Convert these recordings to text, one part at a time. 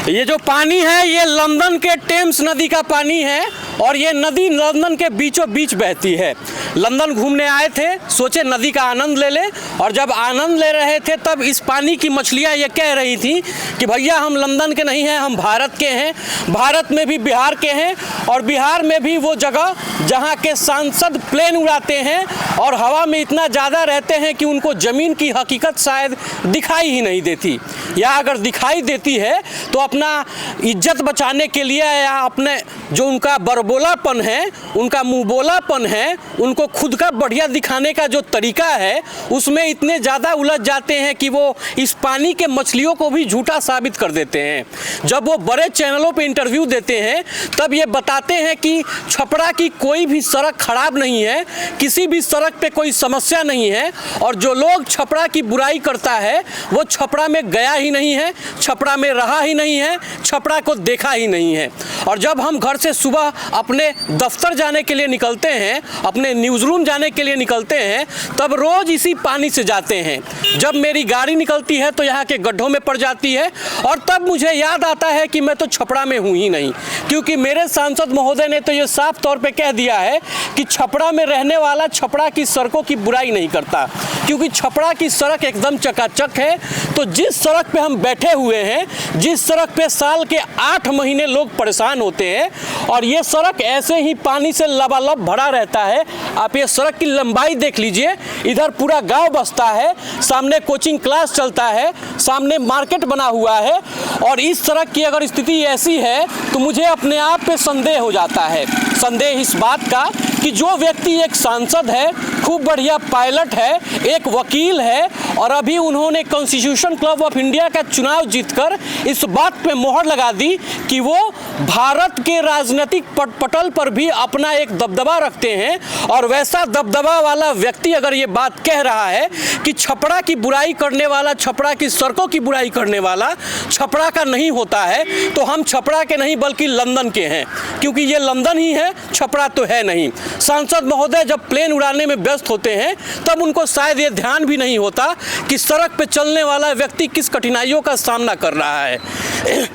ये जो पानी है ये लंदन के टेम्स नदी का पानी है और ये नदी लंदन के बीचों बीच बहती है। लंदन घूमने आए थे, सोचे नदी का आनंद ले लें, और जब आनंद ले रहे थे तब इस पानी की मछलियाँ ये कह रही थी कि भैया हम लंदन के नहीं हैं, हम भारत के हैं। भारत में भी बिहार के हैं और बिहार में भी वो जगह जहाँ के सांसद प्लेन उड़ाते हैं और हवा में इतना ज़्यादा रहते हैं कि उनको ज़मीन की हकीकत शायद दिखाई ही नहीं देती, या अगर दिखाई देती है तो अपना इज्जत बचाने के लिए या अपने जो उनका बरबोलापन है, उनका मुँहबोलापन है, उनको खुद का बढ़िया दिखाने का जो तरीका है उसमें इतने ज़्यादा उलझ जाते हैं कि वो इस पानी के मछलियों को भी झूठा साबित कर देते हैं। जब वो बड़े चैनलों पे इंटरव्यू देते हैं तब ये बताते हैं कि छपरा की कोई भी सड़क खराब नहीं है, किसी भी सड़क पे कोई समस्या नहीं है, और जो लोग छपरा की बुराई करता है वो छपरा में गया ही नहीं है, छपरा में रहा ही नहीं है, छपरा को देखा ही नहीं है। और जब हम घर से सुबह अपने दफ्तर जाने के लिए निकलते हैं, अपने न्यूज़ रूम जाने के लिए निकलते हैं, तब रोज़ इसी पानी से जाते हैं। जब मेरी गाड़ी निकलती है तो यहाँ के गड्ढों में पड़ जाती है और तब मुझे याद आता है कि मैं तो छपरा में हूँ ही नहीं, क्योंकि मेरे सांसद महोदय ने तो ये साफ तौर पे कह दिया है कि छपरा में रहने वाला छपरा की सड़कों की बुराई नहीं करता, क्योंकि छपरा की सड़क एकदम चकाचक है। तो जिस सड़क पे हम बैठे हुए हैं, जिस सड़क पे साल के 8 महीने लोग परेशान होते हैं और ये सड़क ऐसे ही पानी से लबालब भरा रहता है। आप ये सड़क की लंबाई देख लीजिए, इधर पूरा गांव बसता है, सामने कोचिंग क्लास चलता है, सामने मार्केट बना हुआ है, और इस सड़क की अगर स्थिति ऐसी है तो मुझे अपने आप पे संदेह हो जाता है। संदेह इस बात का कि जो व्यक्ति एक सांसद है, खूब बढ़िया पायलट है, एक वकील है, और अभी उन्होंने कॉन्स्टिट्यूशन क्लब ऑफ इंडिया का चुनाव जीतकर इस बात पे मोहर लगा दी कि वो भारत के राजनीतिक पटल पर भी अपना एक दबदबा रखते हैं, और वैसा दबदबा वाला व्यक्ति अगर ये बात कह रहा है कि छपरा की बुराई करने वाला, छपरा की सड़कों की बुराई करने वाला छपरा का नहीं होता है, तो हम छपरा के नहीं बल्कि लंदन के हैं, क्योंकि ये लंदन ही है, छपरा तो है नहीं। सांसद महोदय जब प्लेन उड़ाने में व्यस्त होते हैं तब उनको शायद ये ध्यान भी नहीं होता कि सड़क पे चलने वाला व्यक्ति किस कठिनाइयों का सामना कर रहा है।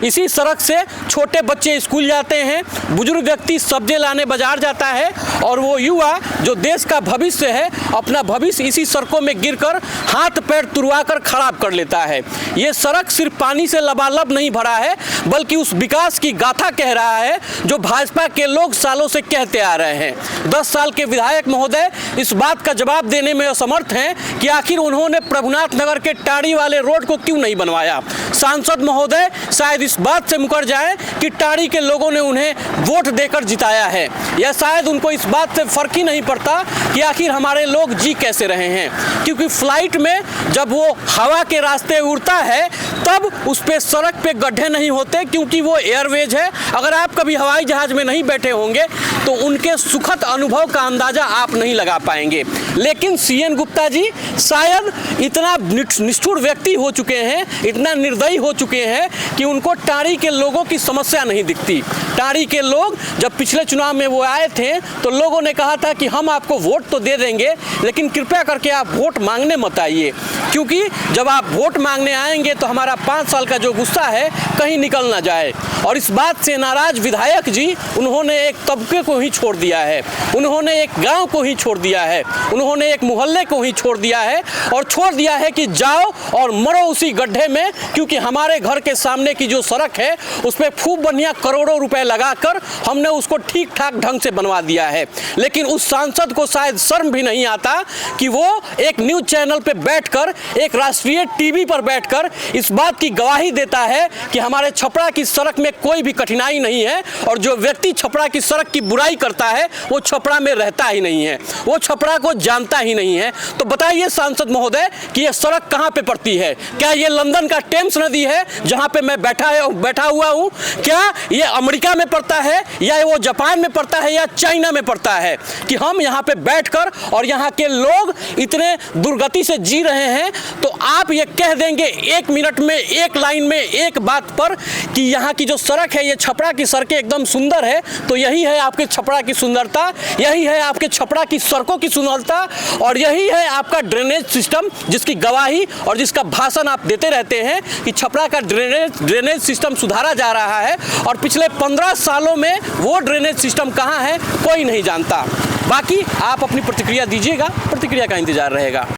इसी सड़क से छोटे बच्चे स्कूल जाते हैं, बुजुर्ग व्यक्ति सब्जी लाने बाजार जाता है, और वो युवा जो देश का भविष्य है अपना भविष्य इसी सड़कों में गिरकर हाथ पैर तुड़वा कर खराब कर लेता है। ये सड़क सिर्फ पानी से लबालब नहीं भरा है बल्कि उस विकास की गाथा कह रहा है जो भाजपा के लोग सालों से कहते आ रहे हैं। 10 साल के विधायक महोदय इस बात का जवाब देने में असमर्थ हैं कि आखिर उन्होंने प्रभुनाथ नगर के टाड़ी वाले रोड को क्यों नहीं बनवाया। सांसद महोदय शायद इस बात से मुकर जाए कि टाड़ी के लोगों ने उन्हें वोट देकर जिताया है, या शायद उनको इस बात से फर्क ही नहीं पड़ता कि आखिर हमारे लोग जी कैसे रहे हैं, क्योंकि फ्लाइट में जब वो हवा के रास्ते उड़ता है तब उस पे सड़क पे गड्ढे नहीं होते, क्योंकि वो एयरवेज है। अगर आप कभी हवाई जहाज में नहीं बैठे होंगे तो उनके सुखद अनुभव का अंदाजा आप नहीं लगा पाएंगे। लेकिन सीएन गुप्ता जी शायद इतना निष्ठुर व्यक्ति हो चुके हैं, इतना निर्दयी हो चुके हैं कि उनको टाड़ी के लोगों की समस्या नहीं दिखती। टाड़ी के लोग जब पिछले चुनाव में वो आए थे तो लोगों ने कहा था कि हम आपको वोट तो दे देंगे, लेकिन कृपया करके आप वोट मांगने मत आइए, क्योंकि जब आप वोट मांगने आएंगे तो हमारा 5 साल का जो गुस्सा है कहीं निकल ना जाए। और इस बात से नाराज विधायक जी उन्होंने एक तबके को ही छोड़ दिया है, उन्होंने एक गांव को ही छोड़ दिया है, उन्होंने एक मोहल्ले को ही छोड़ दिया है, और छोड़ दिया है कि जाओ और मरो उसी गड्ढे में, क्योंकि हमारे घर के सामने की जो सड़क है उस पर खूब बढ़िया करोड़ों रुपए लगाकर हमने उसको ठीक ठाक ढंग से बनवा दिया है। लेकिन उस सांसद को शायद शर्म भी नहीं आता कि वो एक न्यूज़ चैनल पर बैठकर, एक राष्ट्रीय टीवी पर बैठकर इस बात की गवाही देता है कि हमारे छपरा की सड़क में कोई भी कठिनाई नहीं है, और जो व्यक्ति छपरा की सड़क की बुराई करता है वो छपरा में रहता ही नहीं है, वो छपरा को जानता ही नहीं है। तो बताइए सांसद महोदय कि ये सड़क कहाँ पे पड़ती है? क्या ये लंदन का टेम्स नदी है जहाँ पे मैं बैठा हुआ हूँ? क्या ये अमेरिका में पड़ता है, या वो जापान में पड़ता है, या चाइना में पड़ता है कि हम यहाँ पे बैठकर और यहाँ के लोग इतने दुर्गति से जी रहे हैं? तो आप ये कह देंगे 1 मिनट में, 1 लाइन में, एक बात पर कि यहाँ की जो सड़क है, ये छपरा की सड़कें एकदम सुंदर है, तो यही है आपके छपरा की सुंदरता, यही है आपके छपरा की सड़कों की सुंदरता, और यही है आपका ड्रेनेज सिस्टम जिसकी गवाही और जिसका भाषण आप देते रहते हैं कि छपरा का ड्रेनेज सिस्टम सुधारा जा रहा है। और पिछले 15 सालों में वो ड्रेनेज सिस्टम कहाँ है कोई नहीं जानता। बाकी आप अपनी प्रतिक्रिया दीजिएगा, प्रतिक्रिया का इंतजार रहेगा।